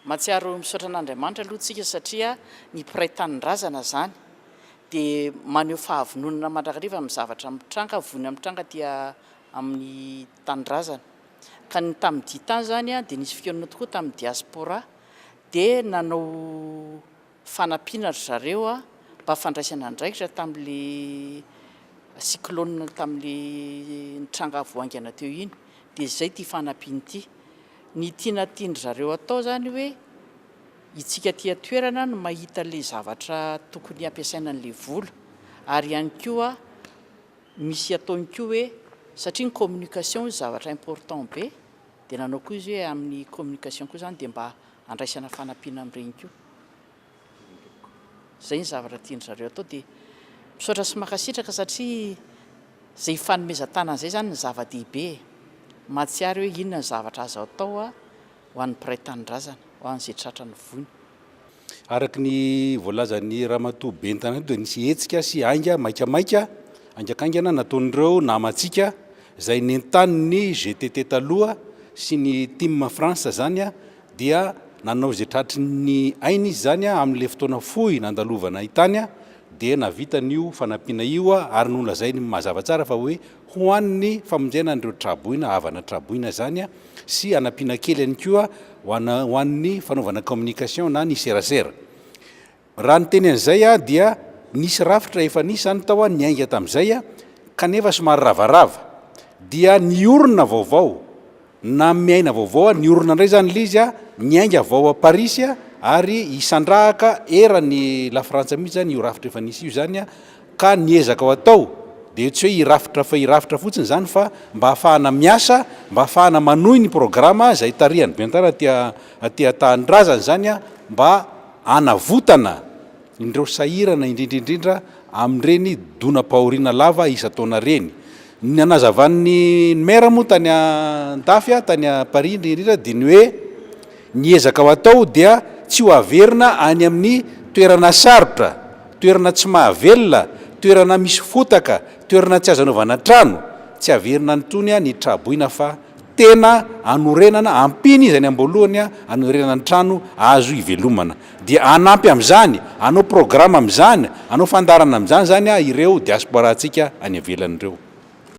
matsiaro misaotra an'Andriamanitra aloha tsika satria ny mpiray tanin-drazana zany dia maneho fahavononana mandrakariva amin'ny zavatra mitranga vony amin'ny tranga tia amin'ny tanin-drazana ka ny tamin'ny dia tany zany a dia nisy fihaonana tokoa tamin'ny diaspora dia nanao fanampiana zareo a mba fandraisana andraikitra tamin'le cyclone tamin'le tranga voangana teo iny dia izay ty fanampiany ity ny tiana tiandry zareo atao zany hoe itsika tia toerana no mahita le zavatra tokony ampiasaina an'le vola ary ihany koa misy ataony koa hoe satria ny communication zavatra important be dia nanao koa izy hoe amin'ny communication koa zany dia mba andraisana fanampiana amin'ireny koa zay ny zavatra tiandry zareo atao dia misaotra sy makasitraka satria zay fanomezan-tanana zay zany ny zava-dehibe mahatsiary hoe inona ny zavatra azo atao a ho an'ny mpiray tanin-drazana ho an'izay tratra ny vony. Araky ny voalazan'ny ramatoa Bentana dia nisy hetsika sy aingana maikamaika aingakaingana nataon'ireo namantsika izay nentaniny GTT taloha sy ny team France zany a dia nanao izay tratry ny ainy izy zany a amin'le fotoana fohy nandalovana itany a dia navita n'io fanampiana io a ary nolazainy mazava tsara fa hoe ho an'ny famonjena an'ireo traboina havana traboina zany a sy anampiana kely any koa ho an'ny fanaovana communication na ny serasera. Raha ny teny an'izay a dia nisy rafitra efa nisy zany tao a niainga tamin'izay a kanefa somary ravarava dia niorona vaovao na miaina vaovao a niorona indray zany le izy a niainga vao a Paris a ary isandrahaka erany la Frantsa mihitsy zany io rafitra efa nisy io zany a ka niezaka ao atao dia tsy hoe irafitra fa irafitra fotsiny zany fa mba hahafahana miasa mba hahafahana manohy ny programa izay tarihany Bentana aty tanin-drazana zany a mba hanavotana indreo sahirana indrindraindrindra amin'ireny donam-pahoriana lava isa-taona reny. Ny anazavan'ny maire moa tany Andafy a tany a Paris indrindra dia ny hoe niezaka ao atao dia tsy ho averina any amin'ny toerana sarotra, toerana tsy mahavelona, toerana misy fotaka, toerana tsy azo anaovana trano, tsy averina nytony a ny traboina fa tena anorenana ampiny izy any am-boalohany a anorenana ny trano azo ivelomana dia anampy amin'izany anao programa amin'izany anao fandarana amin'izany zany a ireo diaspora antsika any avelan'ireo.